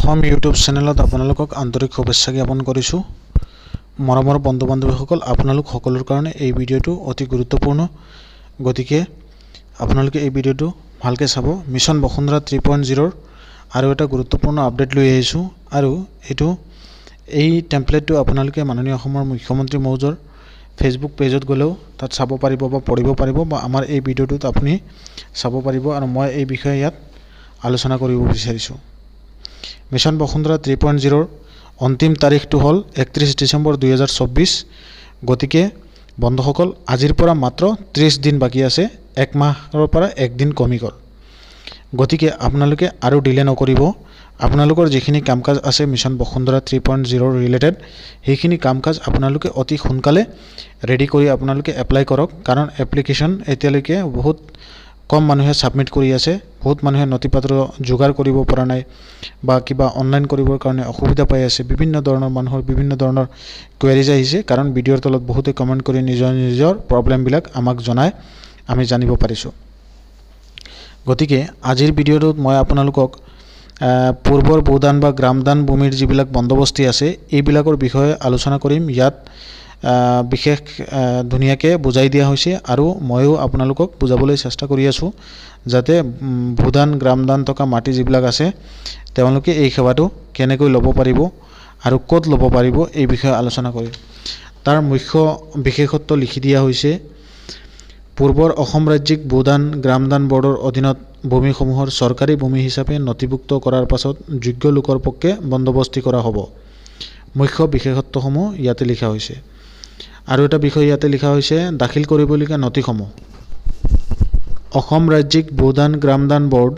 Assam YouTube চেনেলত আপোনালোকক আন্তৰিক শুভেচ্ছা জ্ঞাপন কৰিছোঁ। মৰমৰ বন্ধু বান্ধৱীসকল, আপোনালোক সকলৰ কাৰণে এই ভিডিঅ'টো অতি গুৰুত্বপূৰ্ণ, গতিকে আপোনালোকে এই ভিডিঅ'টো ভালকৈ চাব। মিছন বসুন্ধৰা 3.0 আৰু এটা গুৰুত্বপূৰ্ণ আপডেট লৈ আহিছোঁ আৰু এই টেম্পলেটটো আপোনালোকে মাননীয় অসমৰ মুখ্যমন্ত্ৰী মহোদয়ৰ ফেচবুক পেজত গ'লেও তাত চাব পাৰিব বা পঢ়িব পাৰিব বা আমাৰ এই ভিডিঅ'টোত আপুনি চাব পাৰিব আৰু মই এই বিষয়ে ইয়াত আলোচনা কৰিব বিচাৰিছোঁ। মিছন বসুন্ধৰা 3.0 অন্তিম তাৰিখটো হ'ল 31 ডিচেম্বৰ 2024। গতিকে বন্ধুসকল, আজিৰ পৰা মাত্ৰ 30 দিন বাকী আছে। এক মাহৰ পৰা এক দিন কমি গ'ল। গতিকে আপোনালোকে আৰু ডিলে নকৰিব। আপোনালোকৰ যিখিনি কাম কাজ আছে মিছন বসুন্ধৰা 3.0 ৰিলেটেড, সেইখিনি কাম কাজ আপোনালোকে অতি সোনকালে ৰেডি কৰি আপোনালোকে এপ্লাই কৰক। কাৰণ এপ্লিকেশ্যন এতিয়ালৈকে বহুত কম মানুহে ছাবমিট কৰি আছে। বহুত মানুহে নথি পত্ৰ যোগাৰ কৰিব পৰা নাই বা কিবা অনলাইন কৰিবৰ কাৰণে অসুবিধা পাই আছে। বিভিন্ন ধৰণৰ মানুহৰ বিভিন্ন ধৰণৰ কুৱেৰিজ আহিছে, কাৰণ ভিডিঅ'ৰ তলত বহুতে কমেণ্ট কৰি নিজৰ প্ৰব্লেমবিলাক আমাক জনায়, আমি জানিব পাৰিছোঁ। গতিকে আজিৰ ভিডিঅ'টোত মই আপোনালোকক পূৰ্বৰ ভূদান বা গ্ৰামদান ভূমিৰ যিবিলাক বন্দবস্তি আছে এইবিলাকৰ বিষয়ে আলোচনা কৰিম। ইয়াত বিশেষ ধুনীয়াকৈ বুজাই দিয়া হৈছে আৰু ময়ো আপোনালোকক বুজাবলৈ চেষ্টা কৰি আছোঁ, যাতে ভূদান গ্ৰামদান থকা মাটি যিবিলাক আছে তেওঁলোকে এই সেৱাটো কেনেকৈ ল'ব পাৰিব আৰু ক'ত ল'ব পাৰিব এই বিষয়ে আলোচনা কৰিম। তাৰ মুখ্য বিশেষত্ব লিখি দিয়া হৈছে, পূৰ্বৰ অসম ৰাজ্যিক ভূদান গ্ৰামদান বৰ্ডৰ অধীনত ভূমিসমূহৰ চৰকাৰী ভূমি হিচাপে নথিভুক্ত কৰাৰ পাছত যোগ্য লোকৰ পক্ষে বন্দবস্তি কৰা হ'ব। মুখ্য বিশেষত্বসমূহ ইয়াতে লিখা হৈছে। আৰু এটা বিষয় ইয়াতে লিখা হৈছে, দাখিল কৰিবলগীয়া নথিসমূহ। অসম ৰাজ্যিক ভূদান গ্ৰামদান বৰ্ড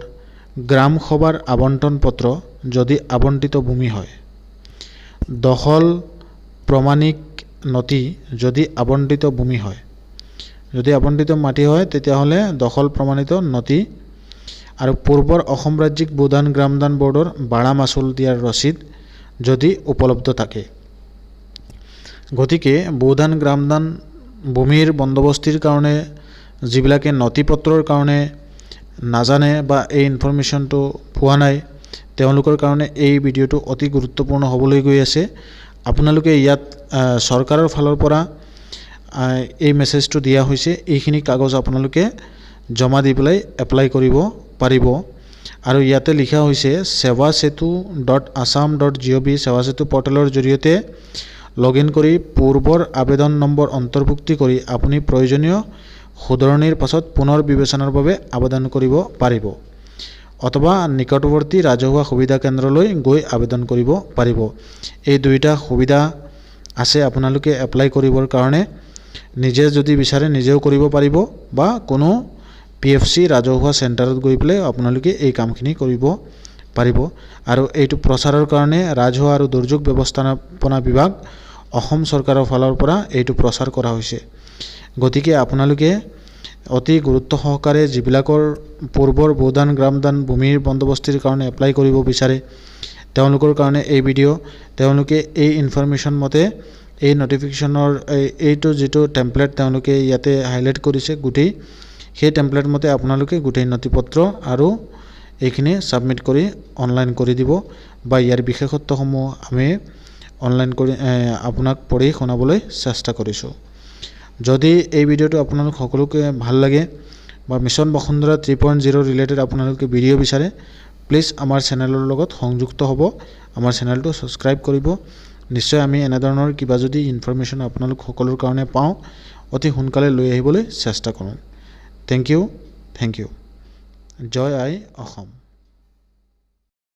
গ্ৰাম সভাৰ আবণ্টন পত্ৰ যদি আবণ্টিত ভূমি হয়, দখল প্ৰমাণিক নথি যদি আবণ্টিত ভূমি হয়, যদি আবণ্টিত মাটি হয় তেতিয়াহ'লে দখল প্ৰমাণিত নথি, আৰু পূৰ্বৰ অসম ৰাজ্যিক ভূদান গ্ৰামদান বৰ্ডৰ ভাড়া মাচুল দিয়াৰ ৰচিদ যদি উপলব্ধ থাকে। গতিকে ভূদান গ্ৰামদান ভূমিৰ বন্দবস্তিৰ কাৰণে যিবিলাকে নথি পত্ৰৰ কাৰণে নাজানে বা এই ইনফৰমেশ্যনটো পোৱা নাই, তেওঁলোকৰ কাৰণে এই ভিডিঅ'টো অতি গুৰুত্বপূৰ্ণ হ'বলৈ গৈ আছে। আপোনালোকে ইয়াত চৰকাৰৰ ফালৰ পৰা এই মেছেজটো দিয়া হৈছে, এইখিনি কাগজ আপোনালোকে জমা দি পেলাই এপ্লাই কৰিব পাৰিব। আৰু ইয়াতে লিখা হৈছে, sewasetu.assam.gov সেৱা সেতু পৰ্টেলৰ জৰিয়তে লগ ইন কৰি পূৰ্বৰ আবেদন নম্বৰ অন্তৰ্ভুক্তি কৰি আপুনি প্ৰয়োজনীয় শুধৰণিৰ পাছত পুনৰ বিবেচনাৰ বাবে আবেদন কৰিব পাৰিব, অথবা নিকটৱৰ্তী ৰাজহুৱা সুবিধা কেন্দ্ৰলৈ গৈ আবেদন কৰিব পাৰিব। এই দুইটা সুবিধা আছে আপোনালোকে এপ্লাই কৰিবৰ কাৰণে। নিজে যদি বিচাৰে নিজেও কৰিব পাৰিব বা কোনো PFC ৰাজহুৱা চেণ্টাৰত গৈ পেলাই আপোনালোকে এই কামখিনি কৰিব পাৰিব। আৰু এইটো প্ৰচাৰৰ কাৰণে ৰাজহুৱা আৰু দুৰ্যোগ ব্যৱস্থাপনা বিভাগ অসম চৰকাৰৰ ফালৰ পৰা এইটো প্ৰচাৰ কৰা হৈছে। গতিকে আপোনালোকে অতি গুৰুত্ব সহকাৰে যিবিলাকৰ পূৰ্বৰ ভূদান গ্ৰামদান ভূমিৰ বন্দবস্তিৰ কাৰণে এপ্লাই কৰিব বিচাৰে তেওঁলোকৰ কাৰণে এই ভিডিঅ'। তেওঁলোকে এই ইনফৰমেশ্যন মতে এই নটিফিকেশ্যনৰ এইটো যিটো টেম্পলেট তেওঁলোকে ইয়াতে হাইলাইট কৰিছে, গোটেই সেই টেম্পলেট মতে আপোনালোকে গোটেই নথি পত্ৰ আৰু এইখিনি ছাবমিট কৰি অনলাইন কৰি দিব, বা ইয়াৰ বিশেষত্বসমূহ আমি অনলাইন কৰি আপোনাক পঢ়ি শুনাবলৈ চেষ্টা কৰিছোঁ। যদি এই ভিডিঅ'টো আপোনালোক সকলোকে ভাল লাগে বা মিছন বসুন্ধৰা 3.0 ৰিলেটেড আপোনালোকে ভিডিঅ' বিচাৰে, প্লিজ আমাৰ চেনেলৰ লগত সংযুক্ত হ'ব, আমাৰ চেনেলটো ছাবস্ক্ৰাইব কৰিব। নিশ্চয় আমি এনেধৰণৰ কিবা যদি ইনফৰমেশ্যন আপোনালোক সকলোৰ কাৰণে পাওঁ, অতি সোনকালে লৈ আহিবলৈ চেষ্টা কৰোঁ। Thank you. জয় আই অসম।